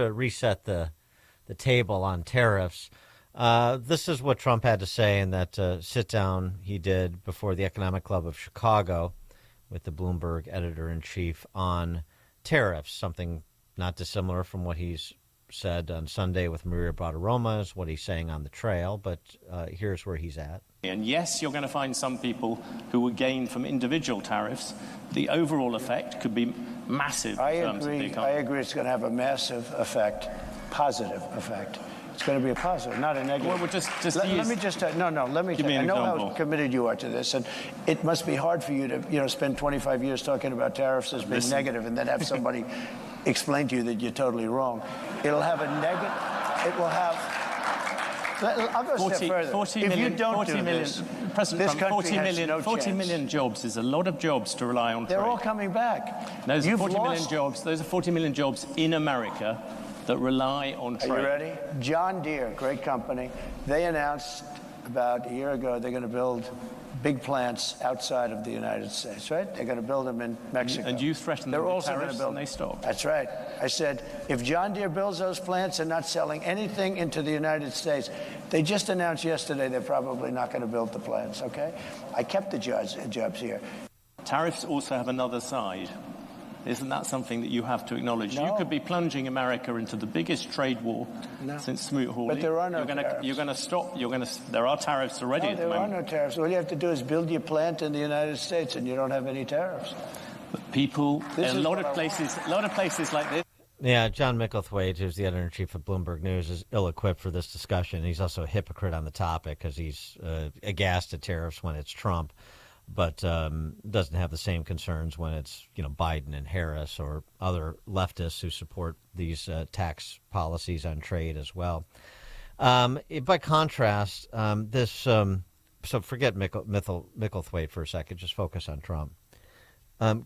To reset the table on tariffs. This is what Trump had to say in that sit down he did before the Economic Club of Chicago with the Bloomberg editor-in-chief on tariffs, something not dissimilar from what he's said on Sunday with Maria Bartiromo, is what he's saying on the trail, but here's where he's at. And yes, you're going to find some people who will gain from individual tariffs. The overall effect could be massive. I agree it's going to have a massive effect, positive effect. It's going to be a positive, not a negative. Well, let me just I know how committed you are to this, and it must be hard for you to spend 25 years talking about tariffs as being negative and then have somebody explain to you that you're totally wrong. It'll have a negative. It will have. I'll go a step further. 40 if million, you don't 40 do million, this, President this Trump, country 40 has million, no 40 chance. million jobs is a lot of jobs to rely on. They're all coming back. Those are 40 million jobs. Those are 40 million jobs in America that rely on trade. Are you ready? John Deere, great company. They announced about a year ago they're going to build big plants outside of the United States, right? They're going to build them in Mexico. And you threatened them with tariffs and they stopped. That's right. I said, if John Deere builds those plants and not selling anything into the United States, they just announced yesterday they're probably not going to build the plants, okay? I kept the jobs here. Tariffs also have another side. Isn't that something that you have to acknowledge? No. You could be plunging America into the biggest trade war since Smoot-Hawley. But there are no tariffs. You're going to stop. There are tariffs already at the moment. There are no tariffs. All you have to do is build your plant in the United States, and you don't have any tariffs. But people, a lot of places like this. Yeah, John Micklethwaite, who's the editor-in-chief of Bloomberg News, is ill-equipped for this discussion. He's also a hypocrite on the topic because he's aghast at tariffs when it's Trump, but doesn't have the same concerns when it's Biden and Harris or other leftists who support these tax policies on trade as well. By contrast, this so forget Micklethwaite for a second. Just focus on Trump.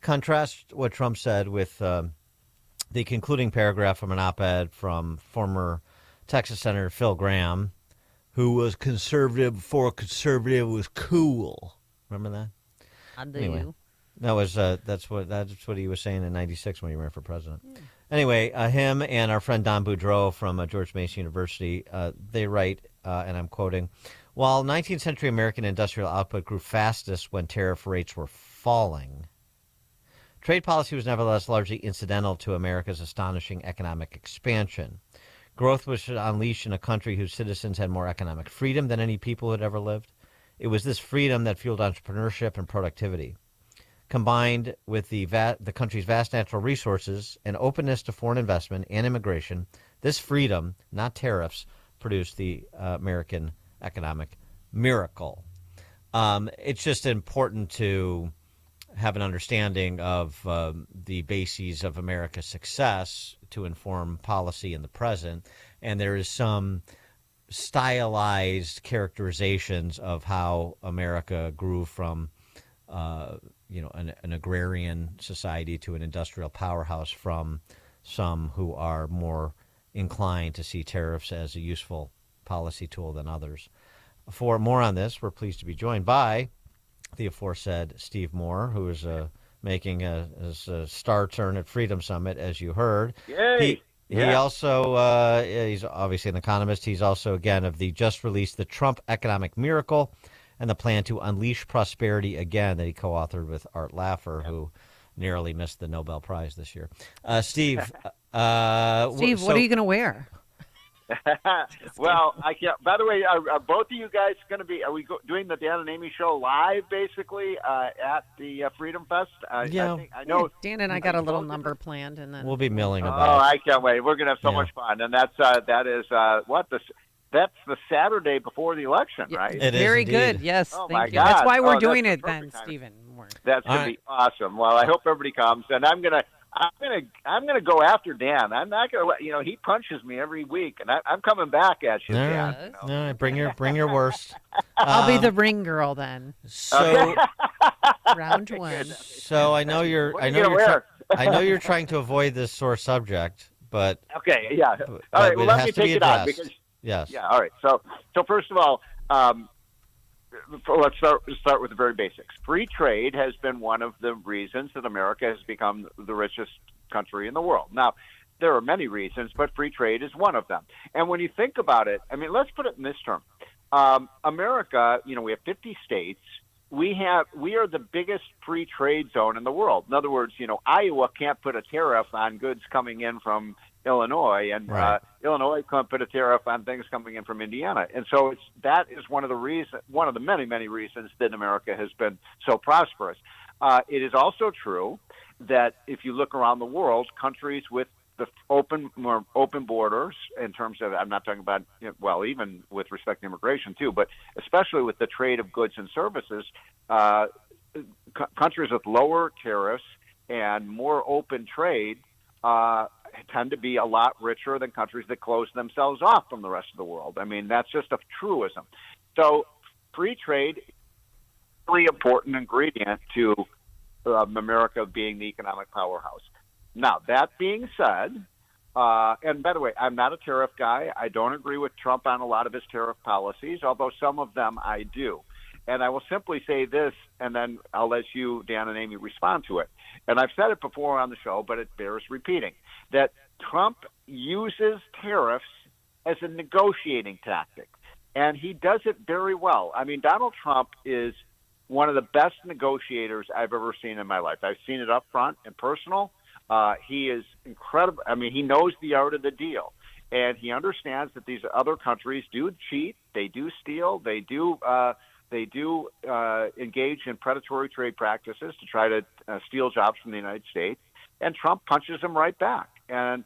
Contrast what Trump said with the concluding paragraph from an op-ed from former Texas Senator Phil Gramm, who was conservative before conservative was cool. Remember that? I do. Anyway, that was that's what he was saying in '96 when he ran for president. Yeah. Anyway, him and our friend Don Boudreau from George Mason University, they write, and I'm quoting, while 19th century American industrial output grew fastest when tariff rates were falling, trade policy was nevertheless largely incidental to America's astonishing economic expansion. Growth was unleashed in a country whose citizens had more economic freedom than any people had ever lived. It was this freedom that fueled entrepreneurship and productivity. Combined with the country's vast natural resources and openness to foreign investment and immigration, this freedom, not tariffs, produced the American economic miracle. It's just important to have an understanding of the bases of America's success to inform policy in the present, and there is some stylized characterizations of how America grew from an agrarian society to an industrial powerhouse from some who are more inclined to see tariffs as a useful policy tool than others. For more on this, we're pleased to be joined by the aforesaid Steve Moore, who is making his star turn at Freedom Summit, as you heard. Yay! He also, he's obviously an economist. He's also, again, of the just released The Trump Economic Miracle and the Plan to Unleash Prosperity Again that he co-authored with Art Laffer, who narrowly missed the Nobel Prize this year. Steve. Steve, what are you going to wear? Well, I can't. By the way, are both of you guys going to be? Are we doing the Dan and Amy show live, basically, at the Freedom Fest? Yeah, I know. Dan and I got a little number planned, and then we'll be milling about. Oh, I can't wait. We're going to have so much fun, and that's That's the Saturday before the election, right? It is very indeed. Good. Yes, oh thank you. God. That's why we're that's doing it perfect then, timing. Stephen. That's going to be awesome. Well, I hope everybody comes, and I'm gonna go after Dan. I'm not gonna let he punches me every week, and I'm coming back at you, Dan. All right, bring your worst. I'll be the ring girl then. So round one. So I know you're trying to avoid this sore subject, but okay, yeah. All right, well, let me take it on because yes. Yeah, all right. So first of all, let's start with the very basics. Free trade has been one of the reasons that America has become the richest country in the world. Now, there are many reasons, but free trade is one of them. And when you think about it, I mean, let's put it in this term. America, we have 50 states. We are the biggest free trade zone in the world. In other words, Iowa can't put a tariff on goods coming in from Illinois, and right. Illinois can't put a tariff on things coming in from Indiana. And so that is one of the many, many reasons that America has been so prosperous. It is also true that if you look around the world, countries with the more open borders in terms of, I'm not talking about, even with respect to immigration too, but especially with the trade of goods and services, countries with lower tariffs and more open trade tend to be a lot richer than countries that close themselves off from the rest of the world. I mean, that's just a truism. So free trade is a really important ingredient to America being the economic powerhouse. Now, that being said, and by the way, I'm not a tariff guy. I don't agree with Trump on a lot of his tariff policies, although some of them I do. And I will simply say this, and then I'll let you, Dan and Amy, respond to it. And I've said it before on the show, but it bears repeating, that Trump uses tariffs as a negotiating tactic. And he does it very well. I mean, Donald Trump is one of the best negotiators I've ever seen in my life. I've seen it up front and personal. He is incredible. I mean, he knows the art of the deal, and he understands that these other countries do cheat, they do steal, they do engage in predatory trade practices to try to steal jobs from the United States, and Trump punches them right back. And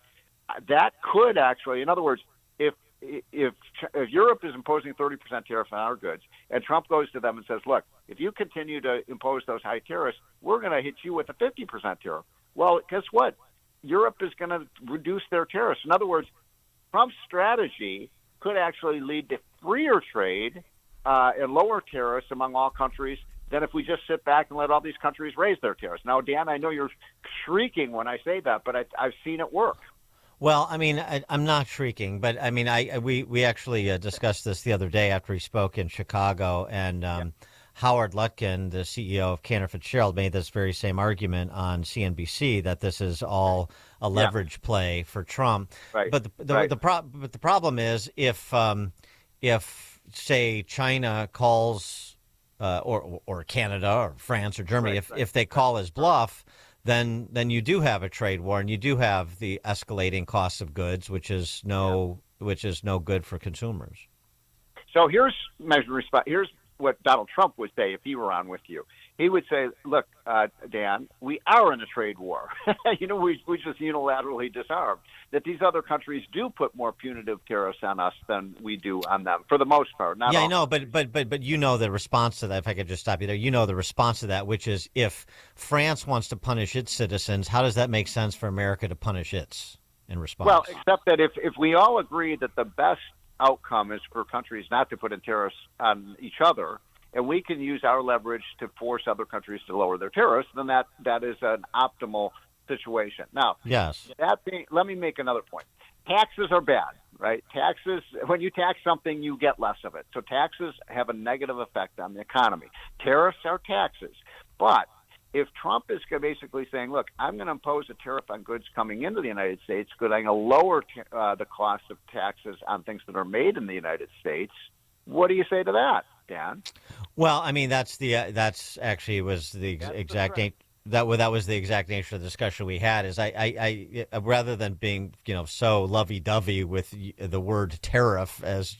that could actually, in other words, if Europe is imposing 30% tariff on our goods, and Trump goes to them and says, look, if you continue to impose those high tariffs, we're going to hit you with a 50% tariff. Well, guess what? Europe is going to reduce their tariffs. In other words, Trump's strategy could actually lead to freer trade and lower tariffs among all countries than if we just sit back and let all these countries raise their tariffs. Now, Dan, I know you're shrieking when I say that, but I've seen it work. Well, I mean, I'm not shrieking, but I mean, we actually discussed this the other day after he spoke in Chicago, and Howard Lutkin, the CEO of Cantor Fitzgerald, made this very same argument on CNBC that this is all a leverage play for Trump. Right. But the problem is if say China calls or Canada or France or Germany, if they call his bluff, then you do have a trade war, and you do have the escalating costs of goods, which is no good for consumers. So here's my response. Here's what Donald Trump would say if he were on with you. He would say, look, Dan, we are in a trade war. We just unilaterally disarmed. That these other countries do put more punitive tariffs on us than we do on them, for the most part. Not all. I know, but the response to that, if I could just stop you there, the response to that, which is if France wants to punish its citizens, how does that make sense for America to punish its in response? Well, except that if we all agree that the best outcome is for countries not to put in tariffs on each other, and we can use our leverage to force other countries to lower their tariffs, then that is an optimal situation. Now, yes. Let me make another point. Taxes are bad, right? Taxes, when you tax something, you get less of it. So taxes have a negative effect on the economy. Tariffs are taxes. But if Trump is basically saying, look, I'm going to impose a tariff on goods coming into the United States because I'm going to lower the cost of taxes on things that are made in the United States, what do you say to that, Dan? Well, I mean, that was the exact that was the exact nature of the discussion we had. Is I rather than being so lovey-dovey with the word tariff as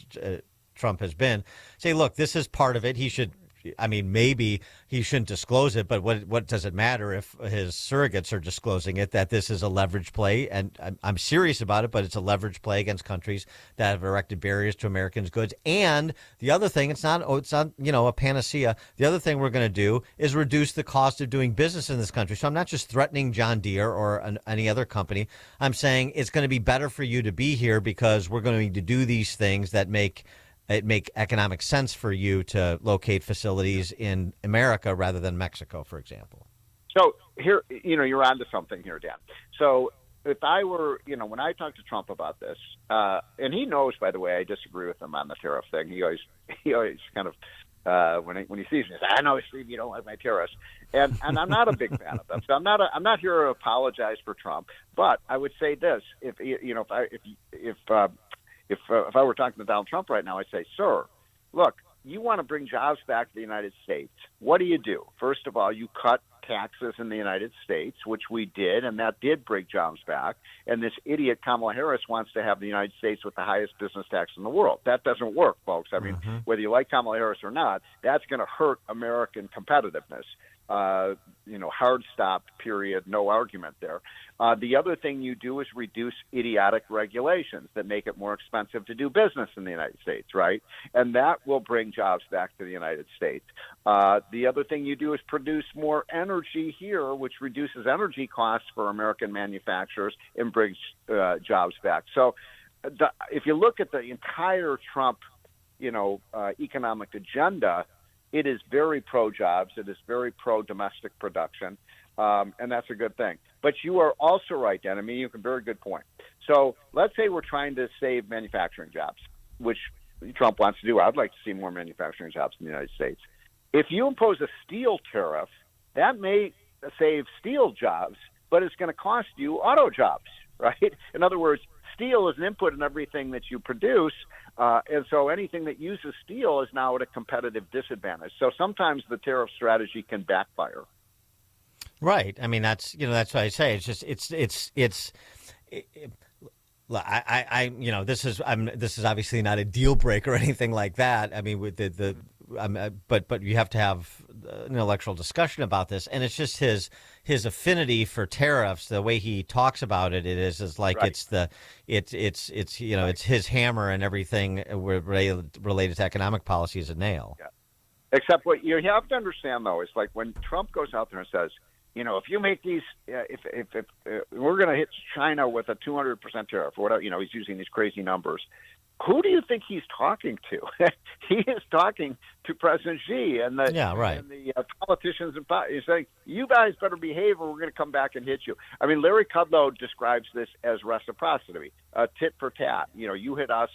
Trump has been, say, look, this is part of it. He should. I mean, maybe he shouldn't disclose it, but what does it matter if his surrogates are disclosing it, that this is a leverage play? And I'm serious about it, but it's a leverage play against countries that have erected barriers to Americans' goods. And the other thing, it's not a panacea. The other thing we're going to do is reduce the cost of doing business in this country. So I'm not just threatening John Deere or any other company. I'm saying it's going to be better for you to be here because we're going to do these things that make economic sense for you to locate facilities in America rather than Mexico, for example. So here, you're onto something here, Dan. So if I were, when I talk to Trump about this, and he knows, by the way, I disagree with him on the tariff thing. He always kind of when he sees me. He says, "I know, Steve, you don't like my tariffs," and I'm not a big fan of them. So I'm not here to apologize for Trump, but I would say this: if I were talking to Donald Trump right now, I'd say, "Sir, look, you want to bring jobs back to the United States. What do? First of all, you cut taxes in the United States, which we did, and that did bring jobs back. And this idiot Kamala Harris wants to have the United States with the highest business tax in the world. That doesn't work, folks. I mean, whether you like Kamala Harris or not, that's going to hurt American competitiveness. Hard stop, period, no argument there. The other thing you do is reduce idiotic regulations that make it more expensive to do business in the United States, right? And that will bring jobs back to the United States. The other thing you do is produce more energy here, which reduces energy costs for American manufacturers and brings jobs back. So if you look at the entire Trump, economic agenda, it is very pro-jobs. It is very pro-domestic production, and that's a good thing. But you are also right, Dan. I mean, you have a very good point. So let's say we're trying to save manufacturing jobs, which Trump wants to do. I'd like to see more manufacturing jobs in the United States. If you impose a steel tariff, that may save steel jobs, but it's going to cost you auto jobs, right? In other words, steel is an input in everything that you produce, and so anything that uses steel is now at a competitive disadvantage. So sometimes the tariff strategy can backfire. Right. I mean, that's what I say. It's just this is obviously not a deal breaker or anything like that. I mean, with but you have to have an intellectual discussion about this, and it's just his affinity for tariffs. The way he talks about it is like right. It's his hammer, and everything related to economic policy is a nail. Yeah. Except what you have to understand, though, is like when Trump goes out there and says, if you make these, if we're going to hit China with a 200% tariff or whatever, he's using these crazy numbers. Who do you think he's talking to? He is talking to President Xi and the politicians. He's saying, you guys better behave or we're going to come back and hit you. I mean, Larry Kudlow describes this as reciprocity, tit for tat. You hit us,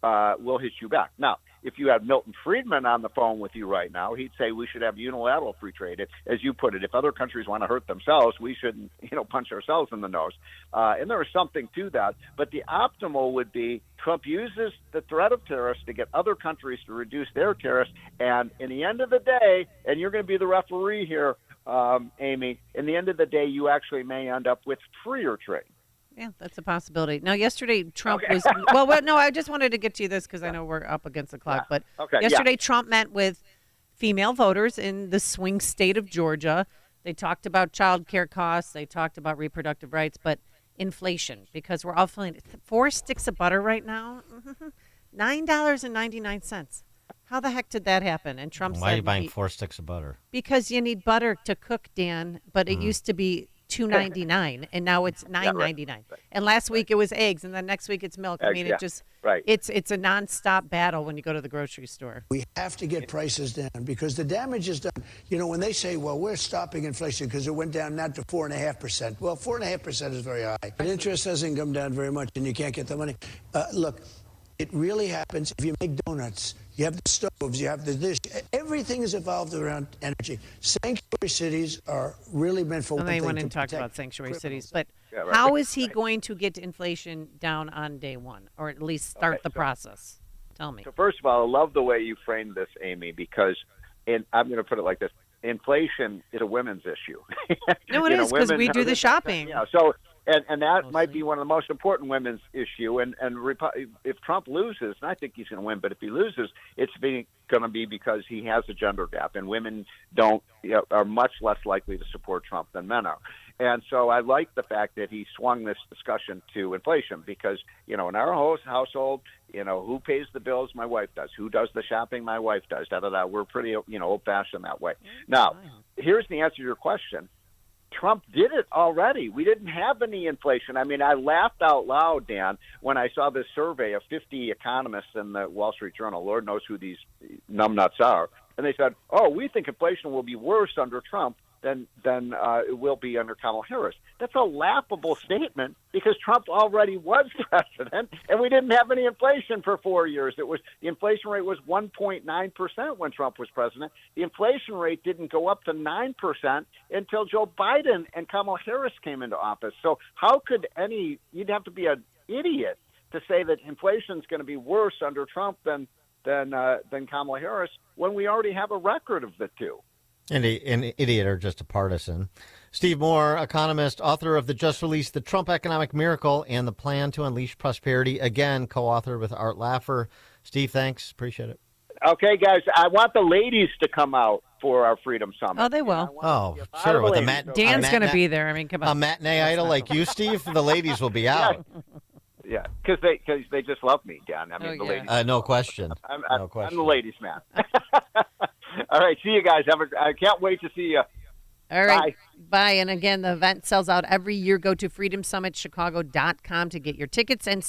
we'll hit you back. Now, if you had Milton Friedman on the phone with you right now, he'd say we should have unilateral free trade. As you put it, if other countries want to hurt themselves, we shouldn't, punch ourselves in the nose. And there is something to that. But the optimal would be Trump uses the threat of tariffs to get other countries to reduce their tariffs. And in the end of the day, and you're going to be the referee here, Amy, in the end of the day, you actually may end up with freer trade. Yeah, that's a possibility. Now, yesterday, Trump was... no, I just wanted to get to this because I know we're up against the clock. But yesterday, Trump met with female voters in the swing state of Georgia. They talked about child care costs. They talked about reproductive rights, but inflation, because we're all feeling 4 sticks of butter right now, $9.99. How the heck did that happen? And Trump said... Why are you buying 4 sticks of butter? Because you need butter to cook, Dan, but it used to be $2.99, and now it's $9.99. Right. And last week it was eggs, and then next week it's milk. I mean, it just it's a nonstop battle when you go to the grocery store. We have to get prices down because the damage is done. When they say, well, we're stopping inflation because it went down not to 4.5%. Well, 4.5% is very high. But interest hasn't come down very much, and you can't get the money. Look, it really happens if you make donuts. You have the stoves, you have the dish. Everything is evolved around energy. Sanctuary cities are really meant for one thing. They went and talked about sanctuary cities. But how is he going to get inflation down on day one, or at least start the process? Tell me. So first of all, I love the way you framed this, Amy, because, and I'm going to put it like this, inflation is a women's issue. No, it is, because we do the shopping. Yeah, so... And that might be one of the most important women's issue. And if Trump loses, and I think he's going to win, but if he loses, it's going to be because he has a gender gap, and women are much less likely to support Trump than men are. And so I like the fact that he swung this discussion to inflation because, in our household, who pays the bills? My wife does. Who does the shopping? My wife does. Da-da-da. We're pretty, old-fashioned that way. Now, here's the answer to your question. Trump did it already. We didn't have any inflation. I mean, I laughed out loud, Dan, when I saw this survey of 50 economists in the Wall Street Journal. Lord knows who these numbnuts are. And they said, we think inflation will be worse under Trump than it will be under Kamala Harris. That's a laughable statement because Trump already was president, and we didn't have any inflation for 4 years. The inflation rate was 1.9% when Trump was president. The inflation rate didn't go up to 9% until Joe Biden and Kamala Harris came into office. So how could you'd have to be an idiot to say that inflation is going to be worse under Trump than Kamala Harris when we already have a record of the two. An idiot or just a partisan. Steve Moore, economist, author of the just released The Trump Economic Miracle and the Plan to Unleash Prosperity, again, co-authored with Art Laffer. Steve, thanks. Appreciate it. Okay, guys, I want the ladies to come out for our Freedom Summit. Oh, they will. Oh, sure. With Dan's going to be there. I mean, come on. A matinee idol like you, Steve? The ladies will be out. Yeah, because they just love me, Dan. I mean, the ladies. No question. I'm the ladies' man. All right, see you guys. I can't wait to see you. All right. Bye. And again, the event sells out every year. Go to freedomsummitchicago.com to get your tickets and